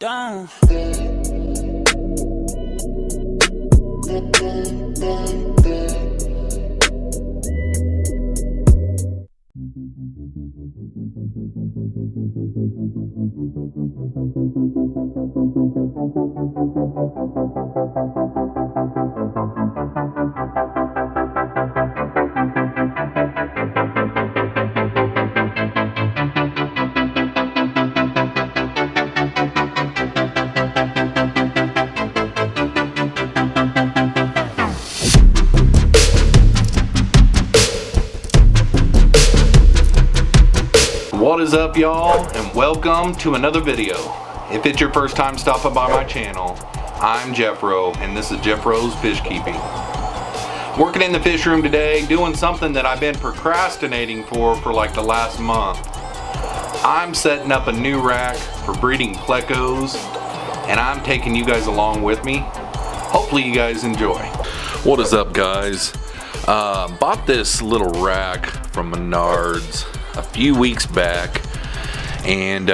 down. What is up, y'all, and welcome to another video. If it's your first time stopping by my channel, I'm Jeffro, and this is Jeffroz FishKeeping. Working in the fish room today, doing something that I've been procrastinating for like the last month. I'm setting up a new rack for breeding plecos, and I'm taking you guys along with me. Hopefully you guys enjoy. What is up, guys? Bought this little rack from Menards a few weeks back and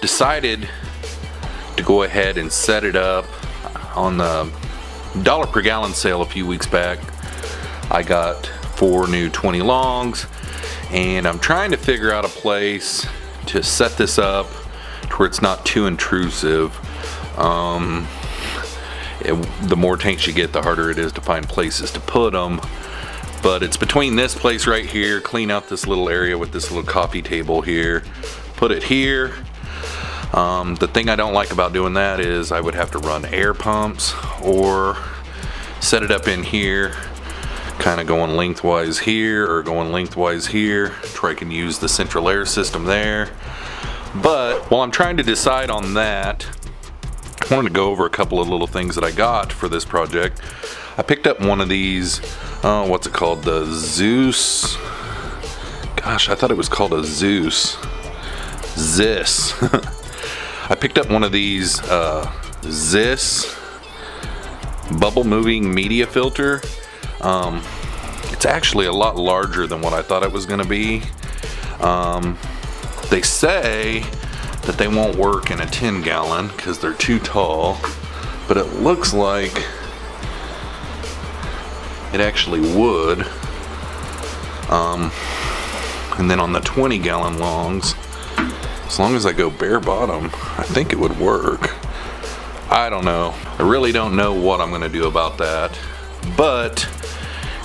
decided to go ahead and set it up on the $1 per gallon sale a few weeks back. I got 4 new 20 longs, and I'm trying to figure out a place to set this up to where it's not too intrusive. The more tanks you get, the harder it is to find places to put them. But it's between this place right here, clean out this little area with this little coffee table here, put it here. The thing I don't like about doing that is I would have to run air pumps or set it up in here, kind of going lengthwise here or going lengthwise here, to where I can use the central air system there. But while I'm trying to decide on that, I wanted to go over a couple of little things that I got for this project. I picked up one of these, what's it called? The Zeus. Gosh, I thought it was called a Zeus. Zis. I picked up one of these Zis bubble moving media filter. It's actually a lot larger than what I thought it was going to be. They say that they won't work in a 10 gallon because they're too tall, but it looks like it actually would. And then on the 20 gallon longs, as long as I go bare bottom, I think it would work. I don't know. I really don't know what I'm gonna do about that. But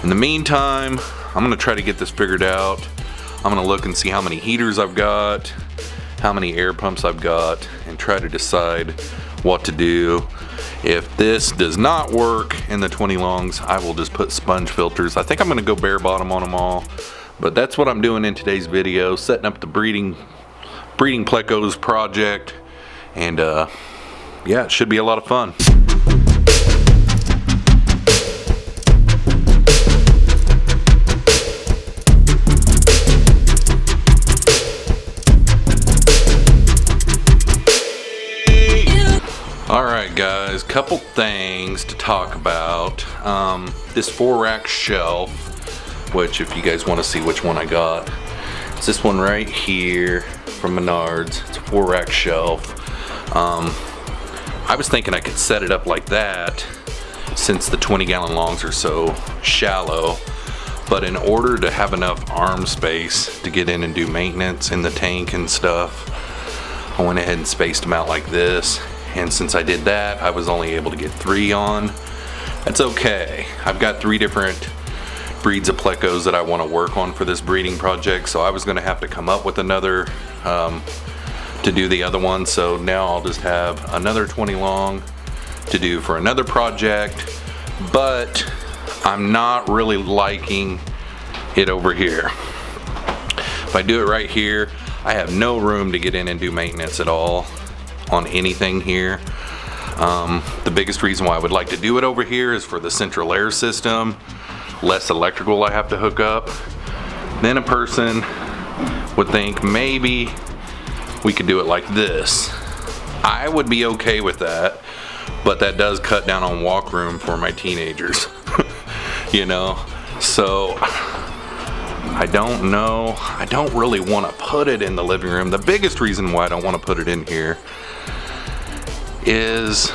in the meantime, I'm gonna try to get this figured out. I'm gonna look and see how many heaters I've got, how many air pumps I've got, and try to decide what to do. If this does not work in the 20 longs, I will just put sponge filters. I think I'm gonna go bare bottom on them all, but that's what I'm doing in today's video, setting up the breeding plecos project, and yeah, it should be a lot of fun. Alright guys, couple things to talk about. This 4-rack shelf, which if you guys want to see which one I got, it's this one right here from Menards. It's a 4-rack shelf. I was thinking I could set it up like that since the 20 gallon longs are so shallow, but in order to have enough arm space to get in and do maintenance in the tank and stuff, I went ahead and spaced them out like this. And since I did that, I was only able to get 3 on. That's okay. I've got 3 different breeds of plecos that I want to work on for this breeding project, so I was going to have to come up with another to do the other one. So now I'll just have another 20 long to do for another project, but I'm not really liking it over here. If I do it right here, I have no room to get in and do maintenance at all on anything here. The biggest reason why I would like to do it over here is for the central air system, less electrical I have to hook up. Then a person would think maybe we could do it like this. I would be okay with that, but that does cut down on walk room for my teenagers. You know, so I don't know. I don't really want to put it in the living room. The biggest reason why I don't want to put it in here is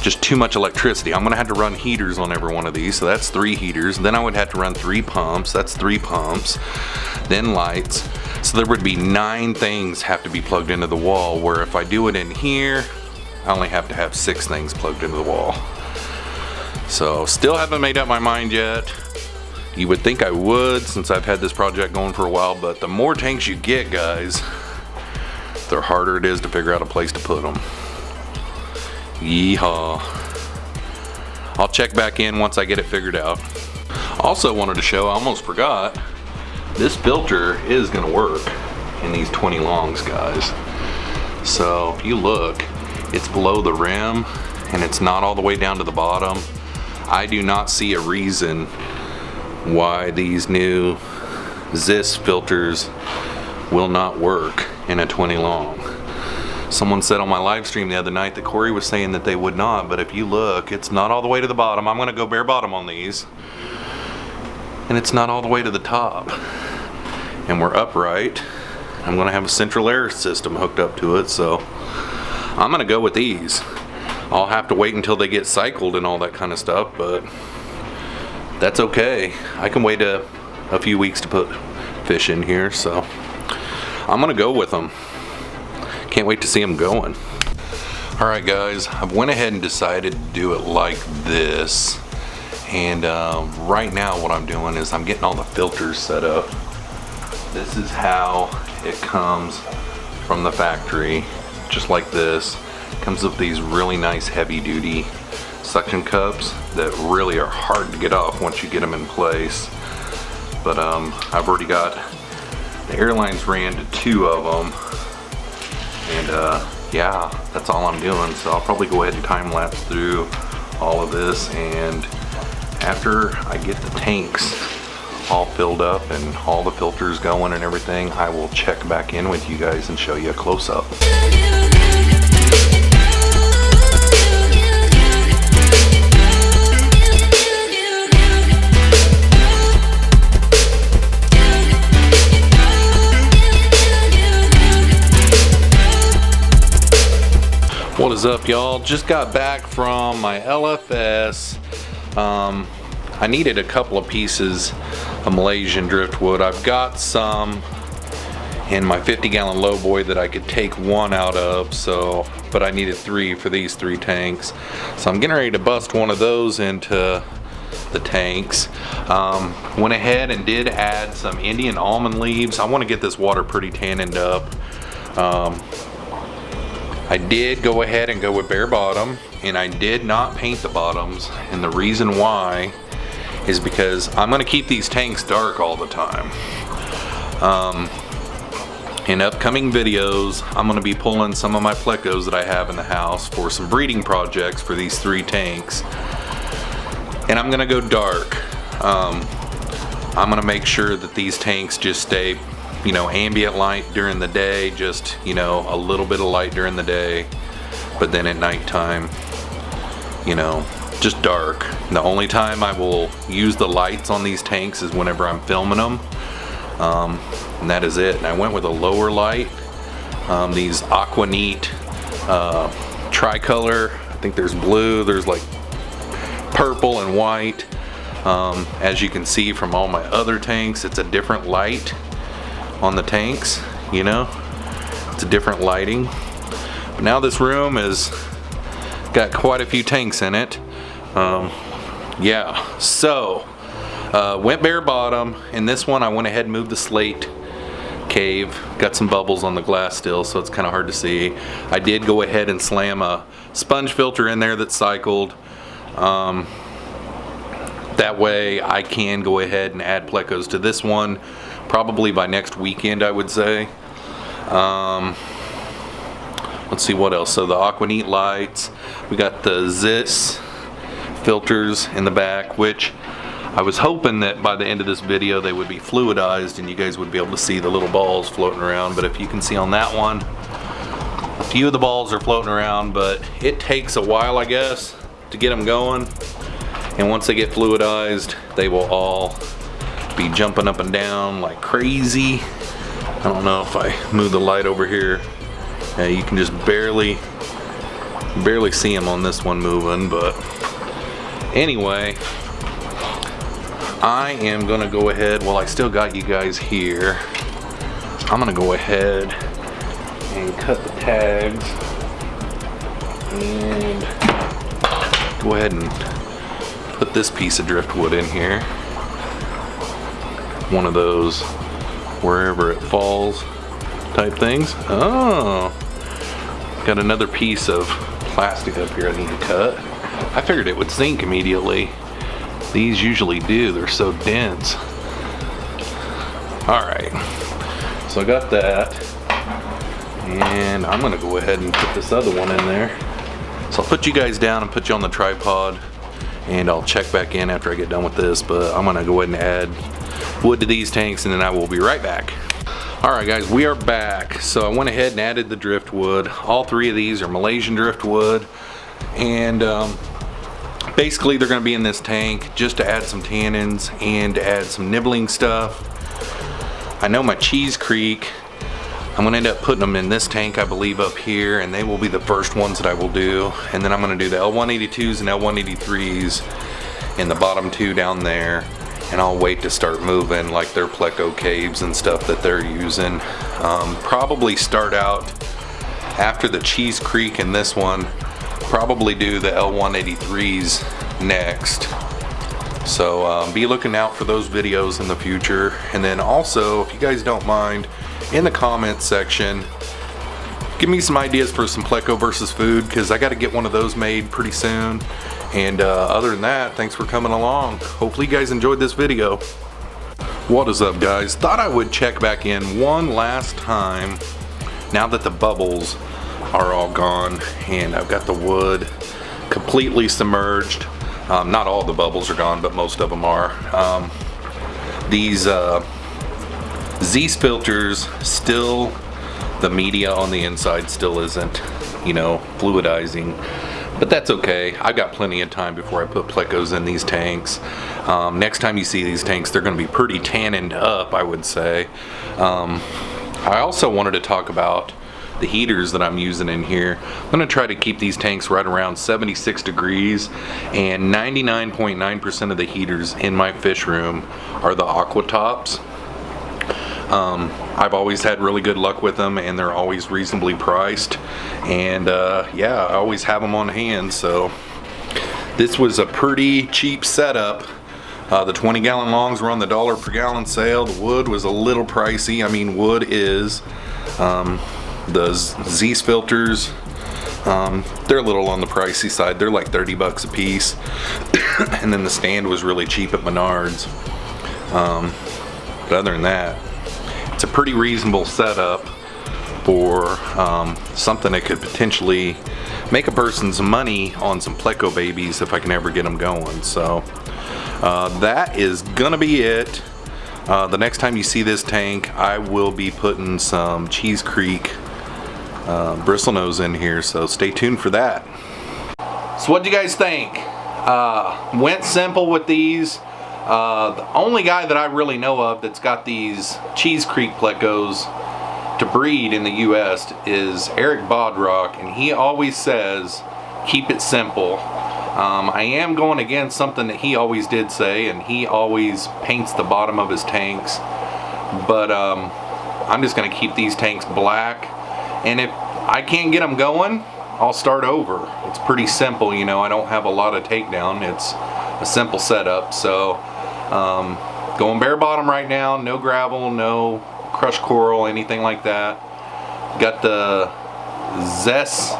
just too much electricity. I'm gonna have to run heaters on every one of these, so that's 3 heaters. Then I would have to run 3 pumps, that's 3 pumps, then lights. So there would be 9 things have to be plugged into the wall, where if I do it in here, I only have to have 6 things plugged into the wall. So still haven't made up my mind yet. You would think I would, since I've had this project going for a while, but the more tanks you get, guys, the harder it is to figure out a place to put them. Yeehaw. I'll check back in once I get it figured out. Also wanted to show, I almost forgot, this filter is gonna work in these 20 longs, guys. So if you look, it's below the rim and it's not all the way down to the bottom. I do not see a reason why these new Zis filters will not work in a 20 long. Someone said on my live stream the other night that Corey was saying that they would not, but if you look, it's not all the way to the bottom. I'm gonna go bare bottom on these. And it's not all the way to the top. And we're upright. I'm gonna have a central air system hooked up to it, so I'm gonna go with these. I'll have to wait until they get cycled and all that kind of stuff, but that's okay. I can wait a few weeks to put fish in here, so I'm gonna go with them. Can't wait to see them going. All right, guys, I went ahead and decided to do it like this. And right now what I'm doing is I'm getting all the filters set up. This is how it comes from the factory, just like this. It comes with these really nice heavy duty suction cups that really are hard to get off once you get them in place. But I've already got, the airlines ran to 2 of them. And yeah, that's all I'm doing. So I'll probably go ahead and time lapse through all of this, and after I get the tanks all filled up and all the filters going and everything, I will check back in with you guys and show you a close-up. What is up, y'all? Just got back from my LFS. I needed a couple of pieces of Malaysian driftwood. I've got some in my 50-gallon lowboy that I could take 1 out of, so, but I needed 3 for these 3 tanks. So I'm getting ready to bust one of those into the tanks. Went ahead and did add some Indian almond leaves. I want to get this water pretty tanned up. I did go ahead and go with bare bottom, and I did not paint the bottoms, and the reason why is because I'm going to keep these tanks dark all the time. In upcoming videos, I'm going to be pulling some of my plecos that I have in the house for some breeding projects for these 3 tanks, and I'm going to go dark. I'm going to make sure that these tanks just stay, you know, ambient light during the day, just, you know, a little bit of light during the day, but then at nighttime, you know, just dark. The only time I will use the lights on these tanks is whenever I'm filming them, and that is it. And I went with a lower light, these Aquaneat tricolor. I think there's blue, there's like purple and white. As you can see from all my other tanks, it's a different light on the tanks, you know, it's a different lighting. But now this room is got quite a few tanks in it. Yeah, so went bare bottom. In this one I went ahead and moved the slate cave, got some bubbles on the glass still, so it's kind of hard to see. I did go ahead and slam a sponge filter in there that cycled. That way I can go ahead and add plecos to this one probably by next weekend, I would say. Let's see what else. So the Aquaneat lights, we got the Zis filters in the back, which I was hoping that by the end of this video they would be fluidized and you guys would be able to see the little balls floating around. But if you can see on that one, a few of the balls are floating around, but it takes a while, I guess, to get them going. And once they get fluidized, they will all be jumping up and down like crazy. I don't know if I move the light over here. You can just barely Barely see them on this one moving, but anyway, I am gonna go ahead, well, I still got you guys here. I'm gonna go ahead and cut the tags and go ahead and put this piece of driftwood in here. One of those wherever it falls type things. Oh, got another piece of plastic up here I need to cut. I figured it would sink immediately. These usually do, they're so dense. Alright, so I got that. And I'm gonna go ahead and put this other one in there. So I'll put you guys down and put you on the tripod, and I'll check back in after I get done with this, but I'm gonna go ahead and add wood to these tanks, and then I will be right back. Alright guys, we are back. So I went ahead and added the driftwood. All three of these are Malaysian driftwood, and basically they're going to be in this tank just to add some tannins and to add some nibbling stuff. I know my Cheese Creek, I'm going to end up putting them in this tank, I believe, up here, and they will be the first ones that I will do. And then I'm going to do the L182s and L183s in the bottom two down there. And I'll wait to start moving like their PLECO caves and stuff that they're using. Probably start out after the Cheese Creek and this one. Probably do the L183s next. So be looking out for those videos in the future. And then also, if you guys don't mind, in the comments section, give me some ideas for some PLECO versus food, because I got to get one of those made pretty soon. And other than that, thanks for coming along. Hopefully you guys enjoyed this video. What is up, guys? Thought I would check back in one last time now that the bubbles are all gone and I've got the wood completely submerged. Not all the bubbles are gone, but most of them are. These Zeiss filters, still, the media on the inside still isn't, you know, fluidizing. But that's okay. I've got plenty of time before I put plecos in these tanks. Next time you see these tanks, they're going to be pretty tannined up, I would say. I also wanted to talk about the heaters that I'm using in here. I'm going to try to keep these tanks right around 76 degrees, and 99.9% of the heaters in my fish room are the Aqua Tops. I've always had really good luck with them, and they're always reasonably priced, and yeah, I always have them on hand. So this was a pretty cheap setup. The 20-gallon longs were on the $1 per gallon sale. The wood was a little pricey. I mean, wood is the Zeiss filters, they're a little on the pricey side. They're like 30 bucks a piece. And then the stand was really cheap at Menards. But other than that, it's a pretty reasonable setup for something that could potentially make a person some money on some PLECO babies if I can ever get them going. So that is gonna be it. The next time you see this tank, I will be putting some Cheese Creek bristlenose in here, so stay tuned for that. So what do you guys think? Went simple with these. The only guy that I really know of that's got these Cheese Creek plecos to breed in the US is Eric Bodrock, and he always says keep it simple. I am going against something that he always did say, and he always paints the bottom of his tanks, but I'm just going to keep these tanks black, and if I can't get them going, I'll start over. It's pretty simple, you know. I don't have a lot of takedown. It's a simple setup. So going bare bottom right now, no gravel, no crushed coral, anything like that. Got the Zeiss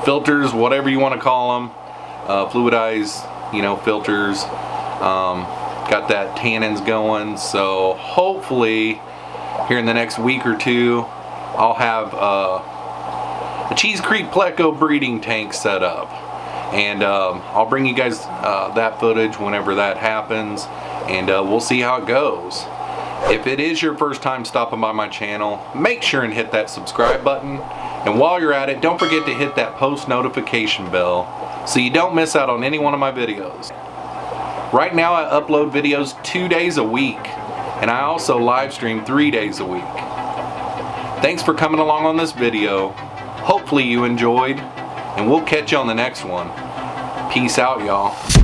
filters, whatever you want to call them, fluidized, you know, filters. Got that tannins going, so hopefully here in the next week or two I'll have a Cheese Creek PLECO breeding tank set up, and I'll bring you guys that footage whenever that happens, and we'll see how it goes. If it is your first time stopping by my channel, make sure and hit that subscribe button, and while you're at it, don't forget to hit that post notification bell so you don't miss out on any one of my videos. Right now I upload videos 2 days a week, and I also live stream 3 days a week. Thanks for coming along on this video. Hopefully you enjoyed, and we'll catch you on the next one. Peace out, y'all.